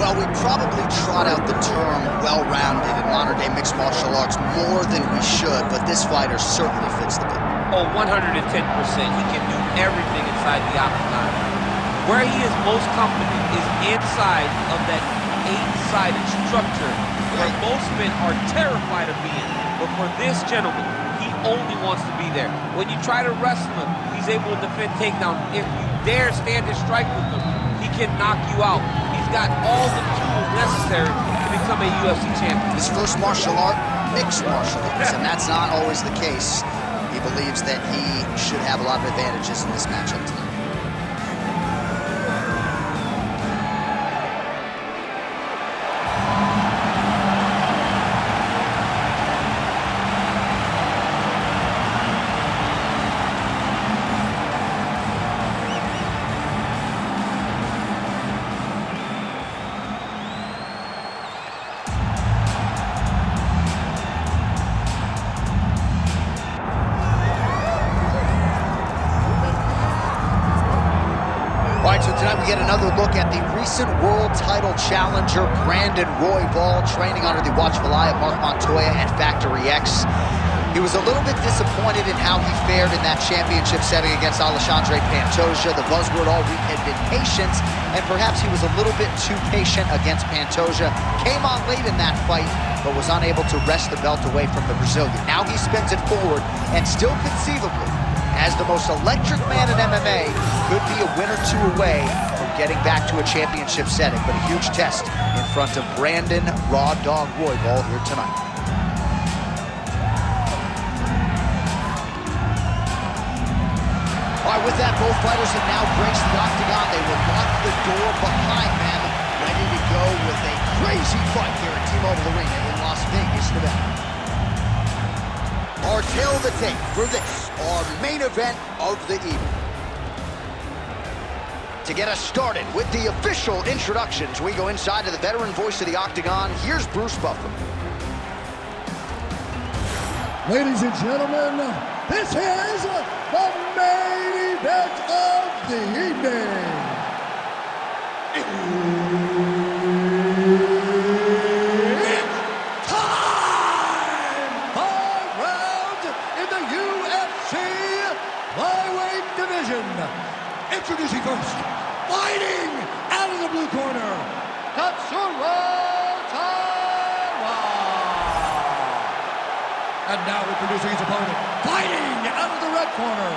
Well, we probably trot out the term well-rounded in modern-day mixed martial arts more than we should, but this fighter certainly fits the bill. Oh, 110%. He can do everything inside the octagon. Where he is most confident is inside of that 8-sided structure where most men are terrified of being. But for this gentleman, he only wants to be there. When you try to wrestle him, he's able to defend takedown. If you dare stand and strike with him, he can knock you out. He's got all the tools necessary to become a UFC champion. His first martial art, mixed martial arts, and that's not always the case. He believes that he should have a lot of advantages in this matchup tonight. So tonight we get another look at the recent world title challenger, Brandon Royval, training under the watchful eye of Mark Montoya at Factory X. He was a little bit disappointed in how he fared in that championship setting against Alexandre Pantoja. The buzzword all week had been patience, and perhaps he was a little bit too patient against Pantoja. Came on late in that fight, but was unable to wrest the belt away from the Brazilian. Now he spins it forward, and still conceivably, as the most electric man in MMA, could be a win or two away from getting back to a championship setting, but a huge test in front of Brandon Raw Dog Royval here tonight. All right, with that, both fighters have now graced the octagon. They will lock the door behind them, ready to go with a crazy fight here at T-Mobile Arena in Las Vegas, Nevada. Our tale of the tape for this, our main event of the evening. To get us started with the official introductions, we go inside to the veteran voice of the octagon. Here's Bruce Buffer. Ladies and gentlemen, this is the main event of the evening. Introducing first, fighting out of the blue corner, Tatsuro Taira. And now introducing his opponent, fighting out of the red corner,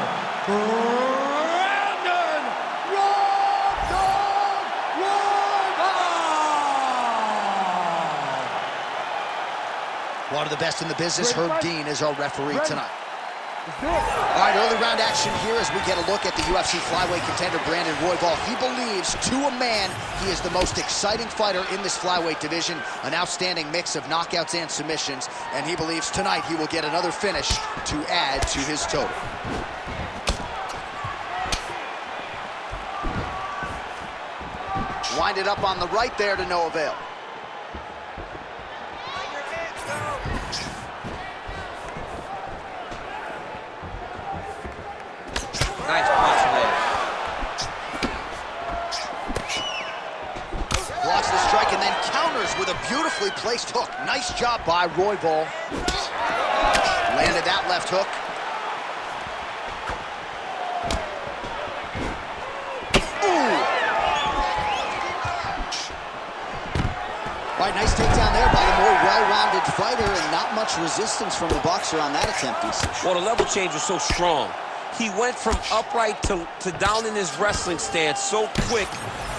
Brandon Royval. One of the best in the business, Herb Dean, is our referee tonight. All right, early round action here as we get a look at the UFC flyweight contender, Brandon Royval. He believes, to a man, he is the most exciting fighter in this flyweight division, an outstanding mix of knockouts and submissions, and he believes tonight he will get another finish to add to his total. Wind it up on the right there to no avail. Nice punch there. Blocks the strike and then counters with a beautifully placed hook. Nice job by Royval. Landed that left hook. Ooh. All right, nice takedown there by the more well-rounded fighter, and not much resistance from the boxer on that attempt, DC. Well, the level change was so strong. He went from upright to down in his wrestling stance so quick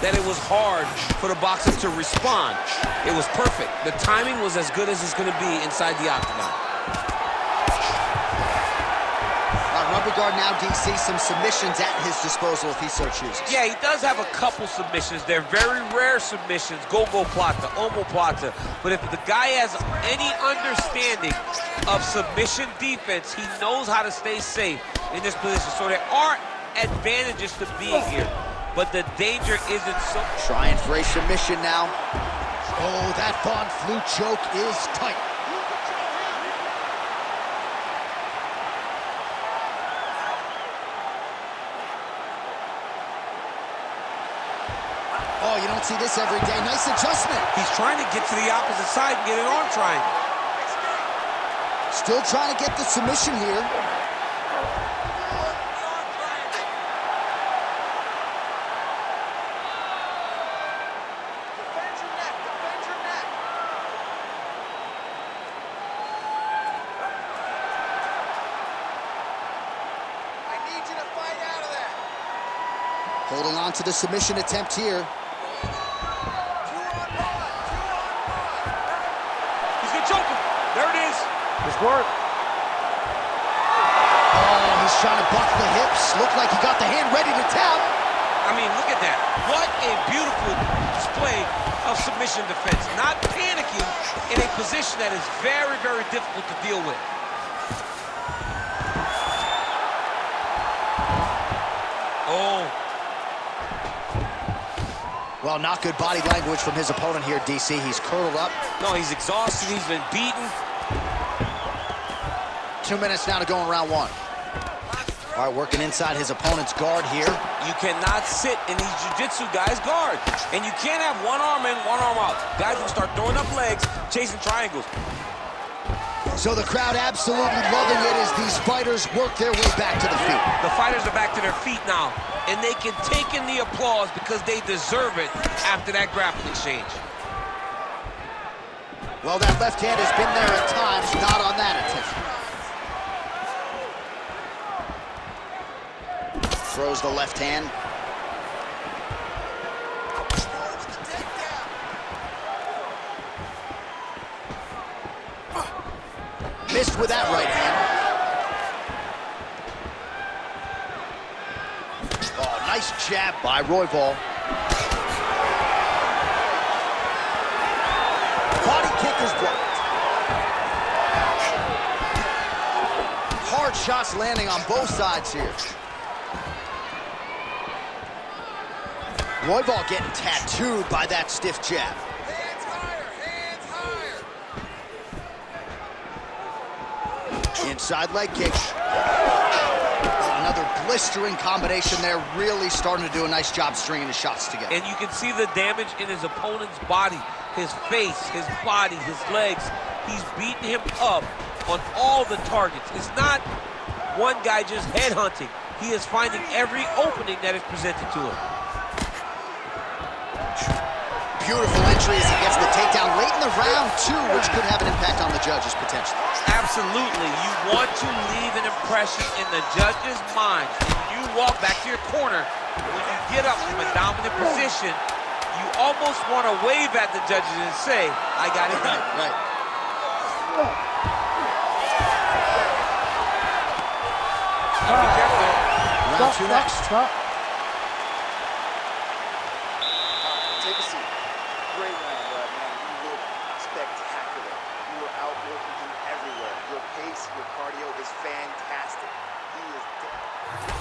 that it was hard for the boxer to respond. It was perfect. The timing was as good as it's going to be inside the octagon. Rubber guard now, DC, some submissions at his disposal if he so chooses. Yeah, he does have a couple submissions. They're very rare submissions, go-go plata, omoplata. But if the guy has any understanding of submission defense, he knows how to stay safe in this position. So there are advantages to being here, but the danger isn't so... Trying for a submission now. Oh, that Von Flue choke is tight. Oh, you don't see this every day. Nice adjustment. He's trying to get to the opposite side and get an arm triangle. Still trying to get the submission here. Holding on to the submission attempt here. He's gonna choke him. There it is. Good work. Oh, he's trying to buck the hips. Looked like he got the hand ready to tap. I mean, look at that. What a beautiful display of submission defense. Not panicking in a position that is very, very difficult to deal with. Oh. Well, not good body language from his opponent here, DC. He's curled up. No, he's exhausted. He's been beaten. 2 minutes now to go in round one. All right, working inside his opponent's guard here. You cannot sit in these jiu-jitsu guys' guard. And you can't have one arm in, one arm out. Guys will start throwing up legs, chasing triangles. So the crowd absolutely loving it as these fighters work their way back to the feet. The fighters are back to their feet now, and they can take in the applause because they deserve it after that grappling exchange. Well, that left hand has been there at times, not on that attempt. Throws the left hand. Missed with that right hand. Oh, nice jab by Royval. Body kick is blocked. Hard shots landing on both sides here. Royval getting tattooed by that stiff jab. Hands higher, hands higher. Inside leg kick. Another blistering combination there, really starting to do a nice job stringing the shots together. And you can see the damage in his opponent's body, his face, his body, his legs. He's beating him up on all the targets. It's not one guy just headhunting. He is finding every opening that is presented to him. Beautiful entry as he gets the takedown late in the round, too, which could have an impact on the judges potentially. Absolutely. You want to leave an impression in the judge's mind. When you walk back to your corner, when you get up from a dominant position, you almost want to wave at the judges and say, I got it done. Right. Now be careful. Round two next. Stop. Take a seat. Great round, man. You look spectacular. You were outworking him everywhere. Your pace, your cardio is fantastic. He is dead.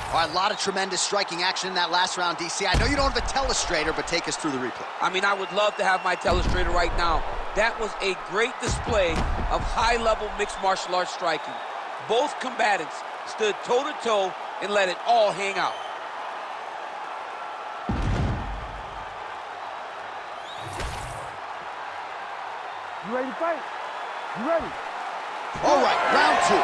All right, a lot of tremendous striking action in that last round, DC. I know you don't have a telestrator, but take us through the replay. I mean, I would love to have my telestrator right now. That was a great display of high-level mixed martial arts striking. Both combatants stood toe-to-toe and let it all hang out. You ready to fight? You ready? All right, round two.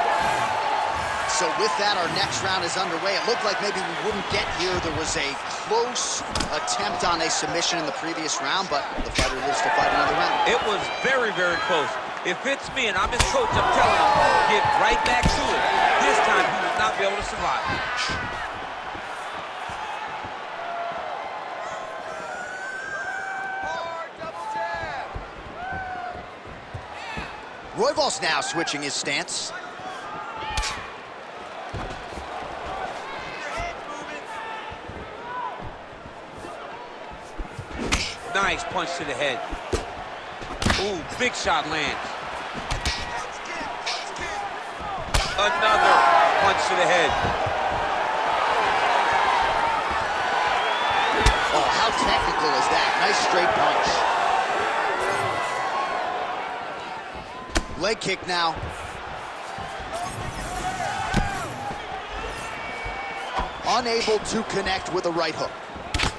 So with that, our next round is underway. It looked like maybe we wouldn't get here. There was a close attempt on a submission in the previous round, but the fighter lives to fight another round. It was very, very close. If it's me and I'm his coach, I'm telling him, get right back to it. This time, he will not be able to survive. Hard double jab. Royval's now switching his stance. Nice punch to the head. Ooh, big shot lands. Another punch to the head. Oh, how technical is that? Nice straight punch. Leg kick now. Unable to connect with a right hook.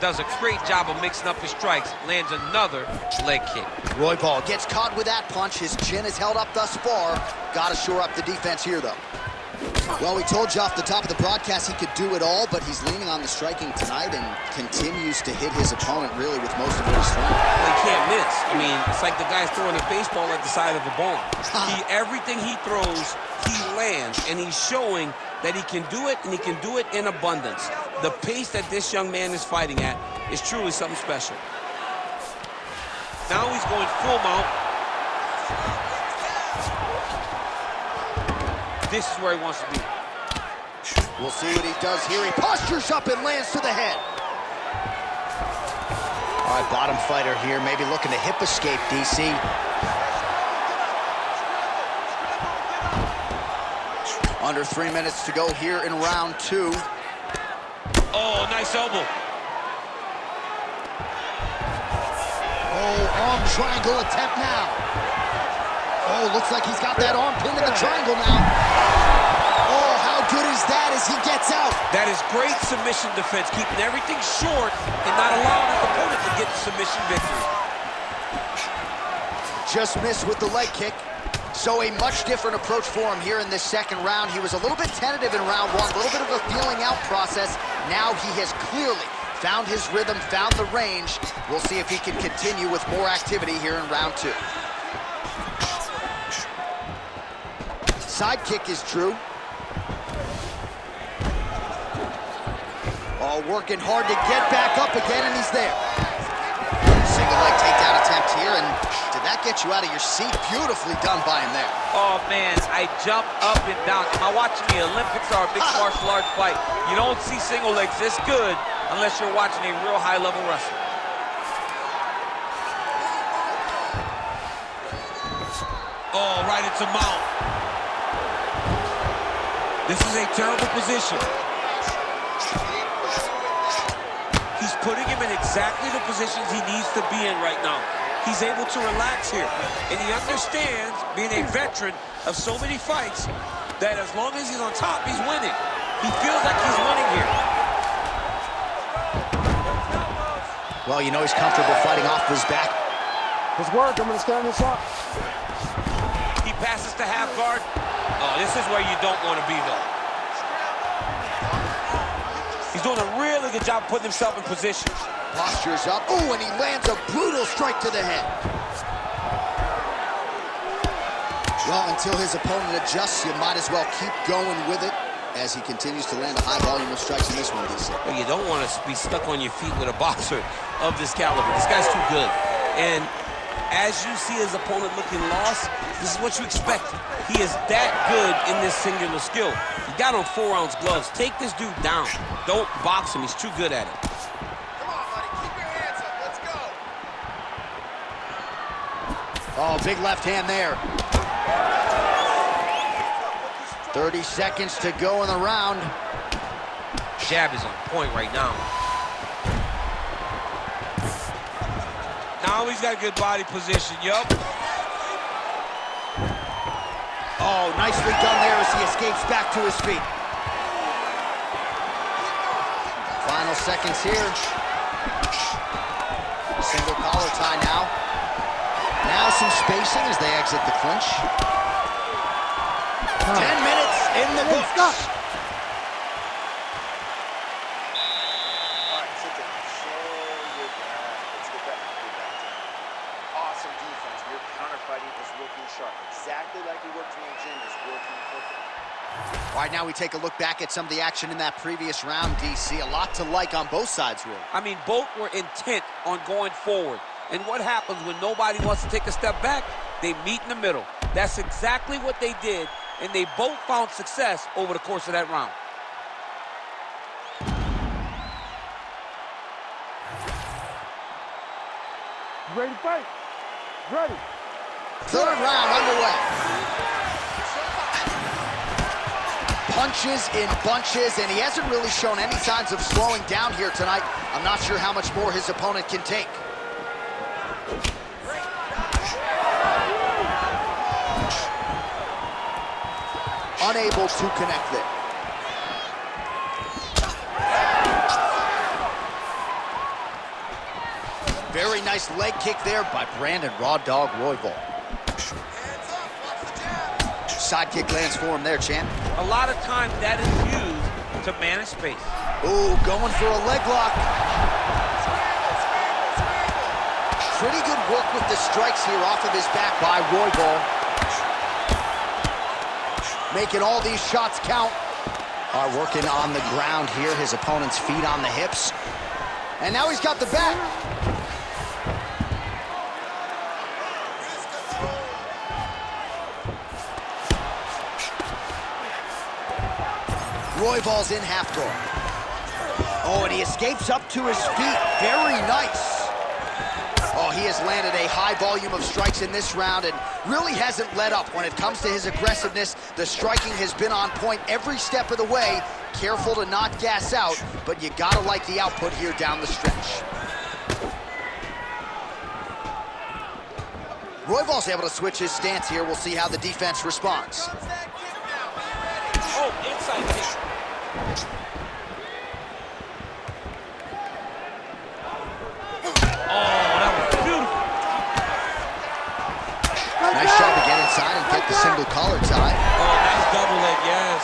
does a great job of mixing up his strikes, lands another leg kick. Royval gets caught with that punch. His chin is held up thus far. Got to shore up the defense here, though. Well, we told you off the top of the broadcast he could do it all, but he's leaning on the striking tonight and continues to hit his opponent really with most of what he's throwing. Well, he can't miss. I mean, it's like the guy's throwing a baseball at the side of a barn. Everything he throws, he lands, and he's showing that he can do it, and he can do it in abundance. The pace that this young man is fighting at is truly something special. Now he's going full mount. This is where he wants to be. We'll see what he does here. He postures up and lands to the head. All right, bottom fighter here, maybe looking to hip escape, DC. Under 3 minutes to go here in round 2. Oh, nice elbow. Oh, arm triangle attempt now. Oh, looks like he's got that arm pinned in the triangle now. Oh, how good is that as he gets out? That is great submission defense, keeping everything short and not allowing his opponent to get the submission victory. Just missed with the leg kick. So a much different approach for him here in this second round. He was a little bit tentative in round 1, a little bit of a feeling out process. Now he has clearly found his rhythm, found the range. We'll see if he can continue with more activity here in round 2. Side kick is true. Oh, working hard to get back up again, and he's there. Single leg takedown attempt here, and did that get you out of your seat? Beautifully done by him there. Oh, man, I jumped up and down. Am I watching the Olympics or a mixed martial arts fight? You don't see single legs this good unless you're watching a real high-level wrestler. Oh, right into mount. This is a terrible position. He's putting him in exactly the positions he needs to be in right now. He's able to relax here. And he understands, being a veteran of so many fights, that as long as he's on top, he's winning. He feels like he's winning here. Well, you know he's comfortable fighting off his back. Let's work. I'm going to stand this up. He passes to half guard. Oh, this is where you don't want to be, though. He's doing a really good job of putting himself in position. Posture's up. Oh, and he lands a brutal strike to the head. Well, until his opponent adjusts, you might as well keep going with it as he continues to land a high volume of strikes in this one, DC. Well, you don't want to be stuck on your feet with a boxer of this caliber. This guy's too good. And as you see his opponent looking lost, this is what you expect. He is that good in this singular skill. He got on 4-ounce gloves. Take this dude down. Don't box him. He's too good at it. Come on, buddy. Keep your hands up. Let's go. Oh, big left hand there. 30 seconds to go in the round. Jab is on point right now. Now he's got a good body position. Yup. Oh, nicely done there as he escapes back to his feet. Final seconds here. Single collar tie now. Now some spacing as they exit the clinch. 10 minutes in the books. All right, sit down. Slow your down. Let's get back to it. Awesome defense. Your counter-fighting is working sharp. Exactly like he worked in the gym is working perfect. All right, now we take a look back at some of the action in that previous round, DC. A lot to like on both sides, really. I mean, both were intent on going forward. And what happens when nobody wants to take a step back? They meet in the middle. That's exactly what they did, and they both found success over the course of that round. You ready to fight? Ready. Third round underway. Punches in bunches, and he hasn't really shown any signs of slowing down here tonight. I'm not sure how much more his opponent can take. Unable to connect there. Very nice leg kick there by Brandon Raw Dog Royval. Side kick lands for him there, champ. A lot of times that is used to manage space. Ooh, going for a leg lock. Pretty good work with the strikes here off of his back by Royval. Making all these shots count. Are working on the ground here. His opponent's feet on the hips. And now he's got the back. Royval's in half guard. Oh, and he escapes up to his feet. Very nice. Oh, he has landed a high volume of strikes in this round and really hasn't let up. When it comes to his aggressiveness, the striking has been on point every step of the way. Careful to not gas out, but you gotta like the output here down the stretch. Royval's able to switch his stance here. We'll see how the defense responds. Oh, inside kick. Nice shot to get inside and get the single collar tie. Oh, nice double leg, yes.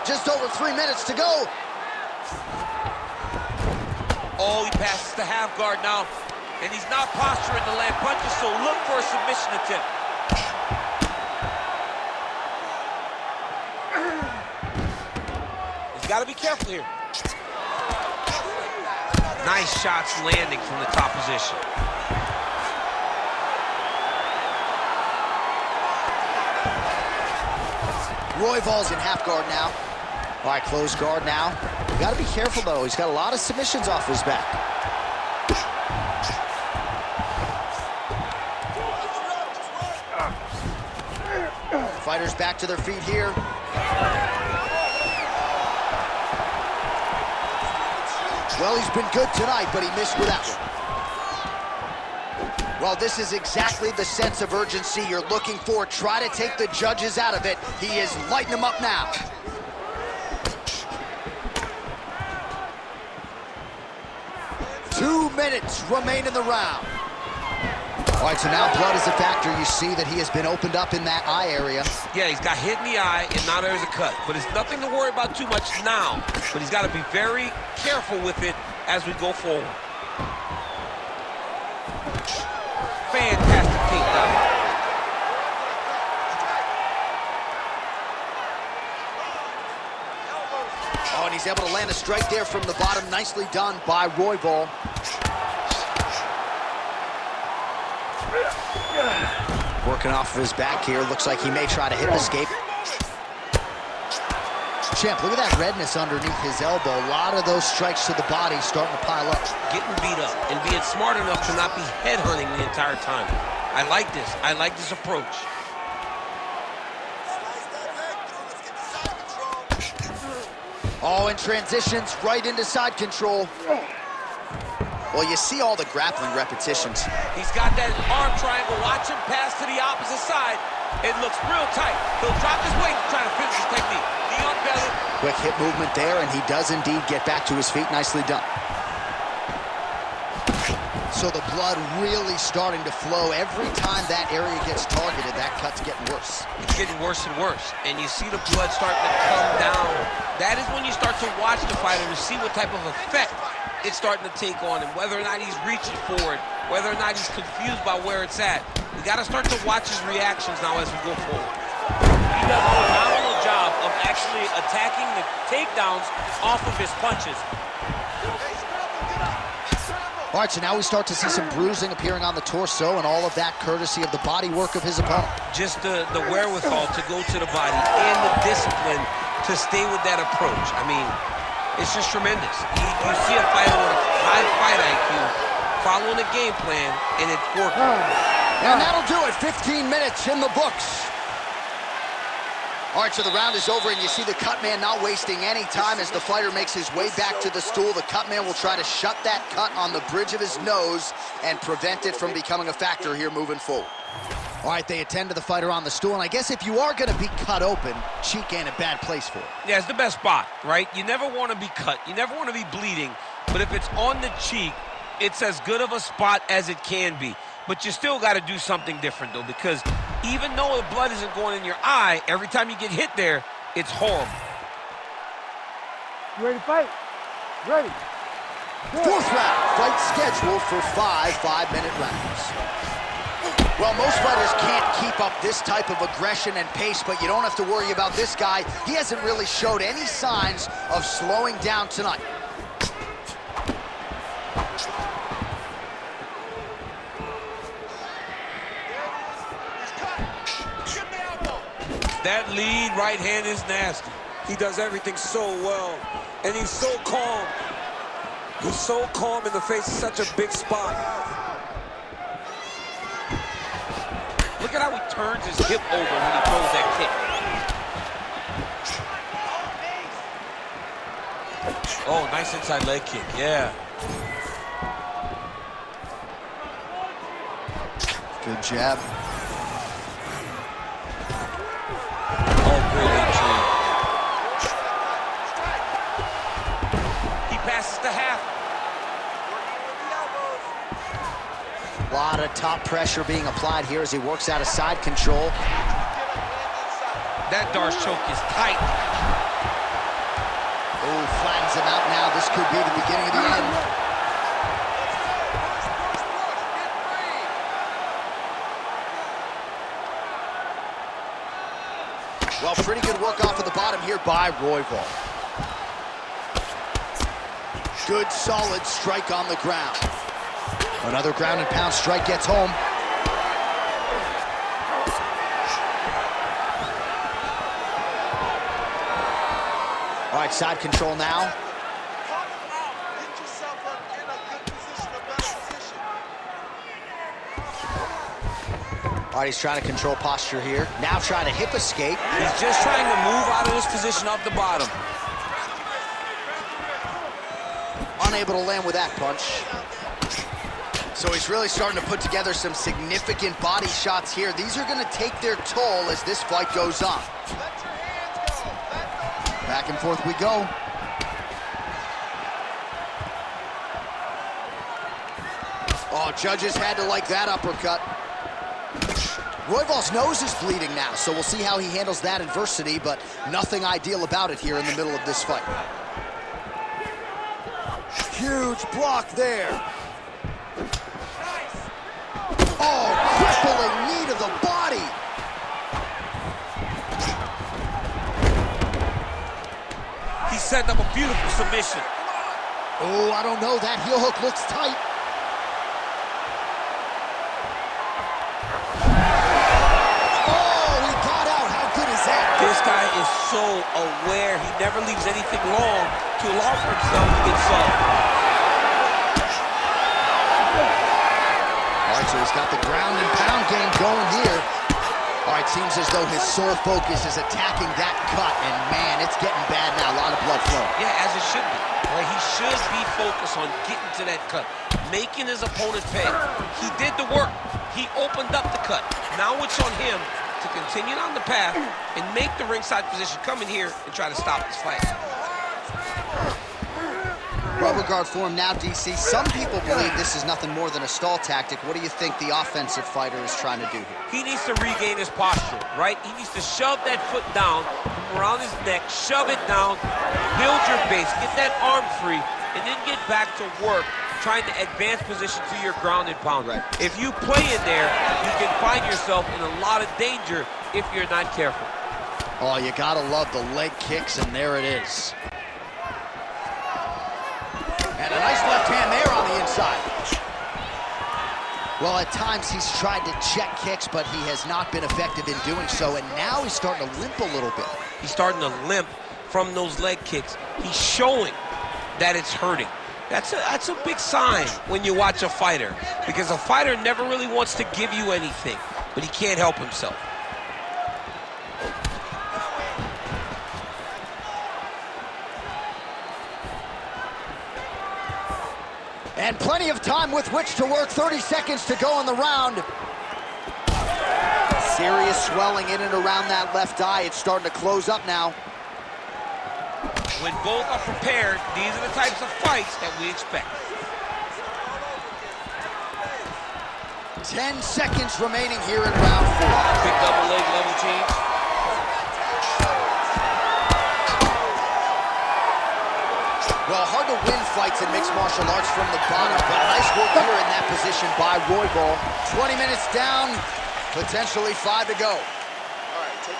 Just over 3 minutes to go. Oh, he passes the half guard now. And he's not posturing to land punches, so look for a submission attempt. He's got to be careful here. Nice shots landing from the top position. Royval's in half guard now. All right, close guard now. You got to be careful, though. He's got a lot of submissions off his back. Fighters back to their feet here. Well, he's been good tonight, but he missed with that one. Well, this is exactly the sense of urgency you're looking for. Try to take the judges out of it. He is lighting them up now. Two minutes remain in the round. All right, so now blood is a factor. You see that he has been opened up in that eye area. Yeah, he's got hit in the eye, and now there's a cut. But it's nothing to worry about too much now. But he's got to be very careful with it as we go forward. Fantastic takedown. Oh, and he's able to land a strike there from the bottom. Nicely done by Royval. Working off of his back here. Looks like he may try to hip escape. Champ, look at that redness underneath his elbow. A lot of those strikes to the body starting to pile up. Getting beat up and being smart enough to not be headhunting the entire time. I like this. I like this approach. Oh, and transitions right into side control. Well, you see all the grappling repetitions. He's got that arm triangle. Watch him pass to the opposite side. It looks real tight. He'll drop his weight trying to finish his technique. The belly. Quick hip movement there, and he does indeed get back to his feet. Nicely done. So the blood really starting to flow. Every time that area gets targeted, that cut's getting worse. It's getting worse and worse. And you see the blood starting to come down. That is when you start to watch the fighter to see what type of effect it's starting to take on him, whether or not he's reaching for it, whether or not he's confused by where it's at. We got to start to watch his reactions now as we go forward. He does a phenomenal job of actually attacking the takedowns off of his punches. All right, so now we start to see some bruising appearing on the torso, and all of that courtesy of the body work of his opponent. Just the wherewithal to go to the body and the discipline to stay with that approach. I mean, it's just tremendous. You see a fighter with a high fight IQ following a game plan, and it's working. And that'll do it. 15 minutes in the books. All right, so the round is over, and you see the cut man not wasting any time as the fighter makes his way back to the stool. The cut man will try to shut that cut on the bridge of his nose and prevent it from becoming a factor here moving forward. All right, they attend to the fighter on the stool, and I guess if you are going to be cut open, cheek ain't a bad place for it. Yeah, it's the best spot, right? You never want to be cut. You never want to be bleeding. But if it's on the cheek, it's as good of a spot as it can be. But you still got to do something different, though, because even though the blood isn't going in your eye, every time you get hit there, it's horrible. You ready to fight? Ready. Good. Fourth round, fight scheduled for 5 5-minute rounds. Well, most fighters can't keep up this type of aggression and pace, but you don't have to worry about this guy. He hasn't really showed any signs of slowing down tonight. That lead right hand is nasty. He does everything so well, and he's so calm. He's so calm in the face of such a big spot. Look at how he turns his hip over when he throws that kick. Oh, nice inside leg kick, yeah. Good jab. Oh, great entry. He passes the half. A lot of top pressure being applied here as he works out of side control. That Darce choke is tight. Oh, flattens him out now. This could be the beginning of the end. Well, pretty good work off of the bottom here by Royval. Good, solid strike on the ground. Another ground and pound strike gets home. All right, side control now. All right, he's trying to control posture here. Now trying to hip escape. He's just trying to move out of this position off the bottom. Unable to land with that punch. So he's really starting to put together some significant body shots here. These are going to take their toll as this fight goes on. Back and forth we go. Oh, judges had to like that uppercut. Royval's nose is bleeding now, so we'll see how he handles that adversity, but nothing ideal about it here in the middle of this fight. Huge block there. Oh, crippling knee to the body. He's setting up a beautiful submission. Oh, I don't know. That heel hook looks tight. Oh, he got out. How good is that? This guy is so aware. He never leaves anything long to allow for himself to get soft. All right, so he's got the ground and pound game going here. All right, seems as though his sole focus is attacking that cut, and man, it's getting bad now. A lot of blood flow. Yeah, as it should be. Right? He should be focused on getting to that cut, making his opponent pay. He did the work. He opened up the cut. Now it's on him to continue on the path and make the ringside position, come in here and try to stop this fight. Rubber guard form now, DC. Some people believe this is nothing more than a stall tactic. What do you think the offensive fighter is trying to do here? He needs to regain his posture, right? He needs to shove that foot down from around his neck, shove it down, build your base, get that arm free, and then get back to work trying to advance position to your ground and pound. Right. If you play in there, you can find yourself in a lot of danger if you're not careful. Oh, you gotta love the leg kicks, and there it is. And a nice left hand there on the inside. Well, at times he's tried to check kicks, but he has not been effective in doing so, and now he's starting to limp a little bit. He's starting to limp from those leg kicks. He's showing that it's hurting. That's a big sign when you watch a fighter, because a fighter never really wants to give you anything, but he can't help himself. And plenty of time with which to work. 30 seconds to go in the round. Serious swelling in and around that left eye. It's starting to close up now. When both are prepared, these are the types of fights that we expect. 10 seconds remaining here in round 4. Big double leg level change. Well, hard to win fights in mixed martial arts from the bottom, but nice work here in that position by Royval. 20 minutes down, potentially 5 to go.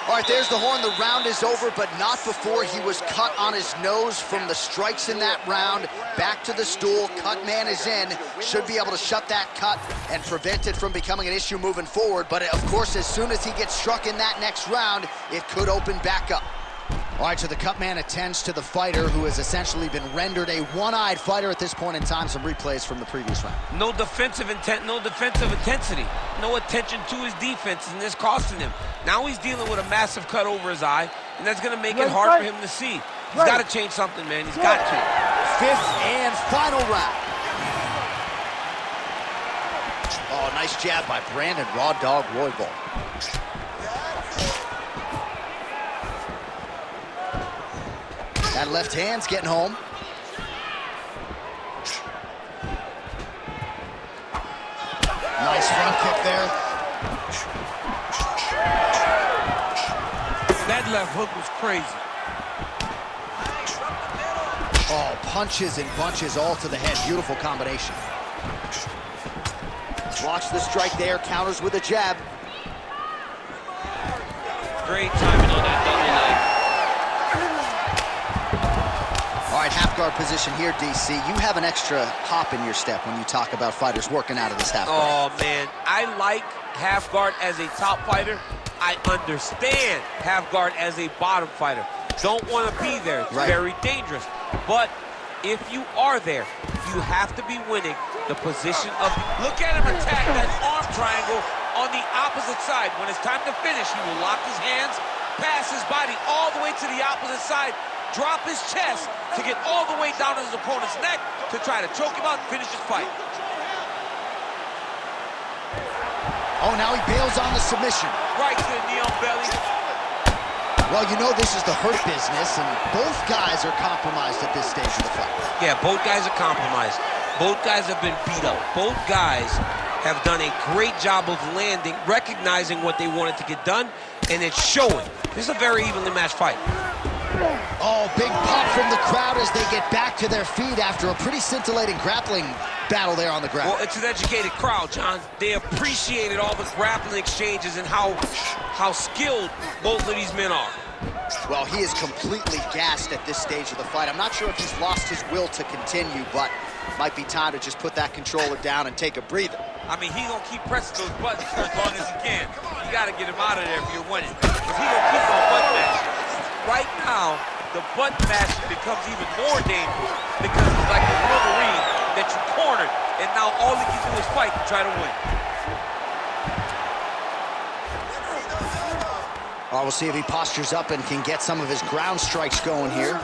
All right, there's the horn. The round is over, but not before he was cut on his nose from the strikes in that round. Back to the stool. Cut man is in. Should be able to shut that cut and prevent it from becoming an issue moving forward. But, of course, as soon as he gets struck in that next round, it could open back up. All right, so the cut man attends to the fighter who has essentially been rendered a one-eyed fighter at this point in time. Some replays from the previous round. No defensive intent, no defensive intensity. No attention to his defense, and this costing him. Now he's dealing with a massive cut over his eye, and that's going to make it hard for him to see. He's got to change something, man. He's got to. 5th and final round. Oh, nice jab by Brandon Raw Dog Royval. That left hand's getting home. Nice front kick there. That left hook was crazy. Oh, punches and bunches all to the head. Beautiful combination. Watch the strike there. Counters with a jab. Great timing on that double leg. All right, half guard position here, DC. You have an extra hop in your step when you talk about fighters working out of this half guard. Oh, man. I like half guard as a top fighter. I understand half guard as a bottom fighter. Don't want to be there. It's very dangerous. But if you are there, you have to be winning the position of... Look at him attack that arm triangle on the opposite side. When it's time to finish, he will lock his hands, pass his body all the way to the opposite side, drop his chest to get all the way down to his opponent's neck to try to choke him out and finish his fight. Oh, now he bails on the submission. Right to the knee on belly. Well, you know this is the hurt business, and both guys are compromised at this stage of the fight. Yeah, both guys are compromised. Both guys have been beat up. Both guys have done a great job of landing, recognizing what they wanted to get done, and it's showing. This is a very evenly matched fight. Oh, big pop from the crowd as they get back to their feet after a pretty scintillating grappling battle there on the ground. Well, it's an educated crowd, John. They appreciated all the grappling exchanges and how skilled both of these men are. Well, he is completely gassed at this stage of the fight. I'm not sure if he's lost his will to continue, but might be time to just put that controller down and take a breather. I mean, he's going to keep pressing those buttons for as long as he can. You got to get him out of there if you're winning. Because he's going to keep on button mashing. Right now, the button mashing becomes even more dangerous because it's like a Wolverine that you cornered, and now all he can do is fight to try to win. Well, we'll see if he postures up and can get some of his ground strikes going here.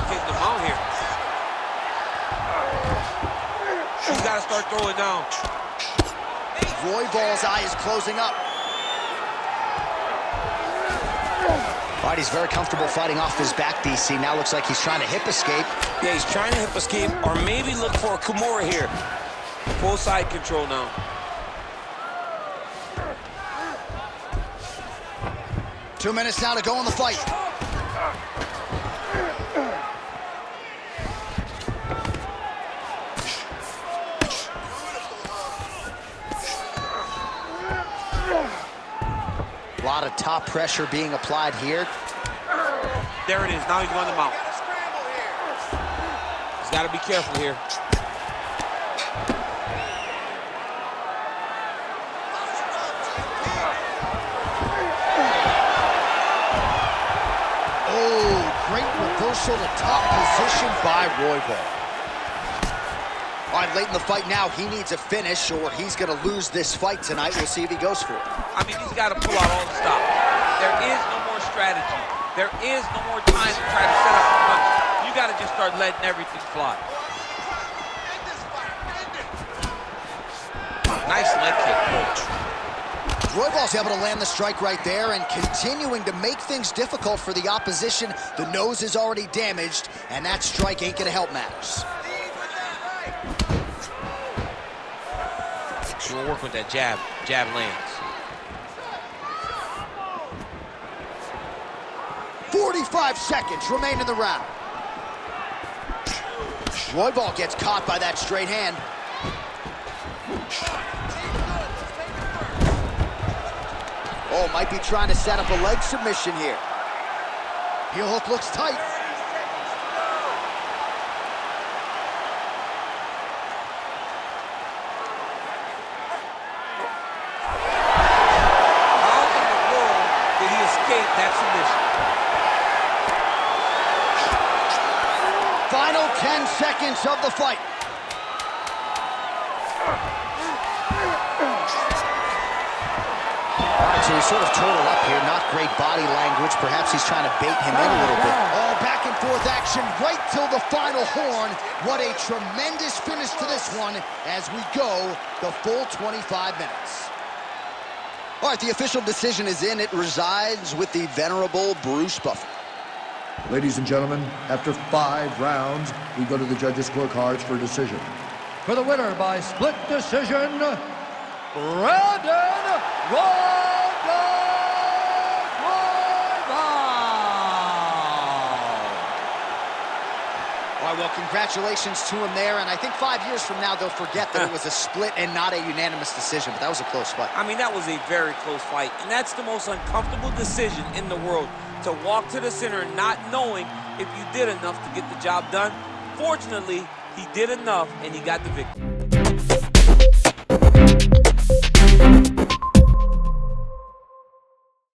Getting him out here. He's got to start throwing down. Royval's eye is closing up. All right, he's very comfortable fighting off his back, DC. Now looks like he's trying to hip escape. Yeah, he's trying to hip escape or maybe look for a Kimura here. Full side control now. Two minutes now to go in the fight. A lot of top pressure being applied here. There it is. Now he's running them out. He's got to be careful here. Oh, great reversal to top position by Royval. All right, late in the fight now, he needs a finish or he's going to lose this fight tonight. We'll see if he goes for it. I mean, he's got to pull out all the stops. There is no more strategy. There is no more time to try to set up a punch. You got to just start letting everything fly. Nice leg kick. Royval's able to land the strike right there and continuing to make things difficult for the opposition. The nose is already damaged, and that strike ain't gonna help matters. We'll work with that jab. Jab lands. 45 seconds remain in the round. Royval gets caught by that straight hand. Oh, might be trying to set up a leg submission here. Heel hook looks tight. How in the world did he escape that submission? Final 10 seconds of the fight. All right, so he's sort of totaled up here. Not great body language. Perhaps he's trying to bait him in a little bit. Oh, back and forth action right till the final horn. What a tremendous finish to this one as we go the full 25 minutes. All right, the official decision is in. It resides with the venerable Bruce Buffer. Ladies and gentlemen, after 5 rounds, we go to the judges' scorecards for a decision. For the winner by split decision, Brandon Royval! All right, well, congratulations to him there, and I think 5 years from now they'll forget that it was a split and not a unanimous decision, but that was a close fight. I mean, that was a very close fight, and that's the most uncomfortable decision in the world, to walk to the center not knowing if you did enough to get the job done. Fortunately, he did enough, and he got the victory.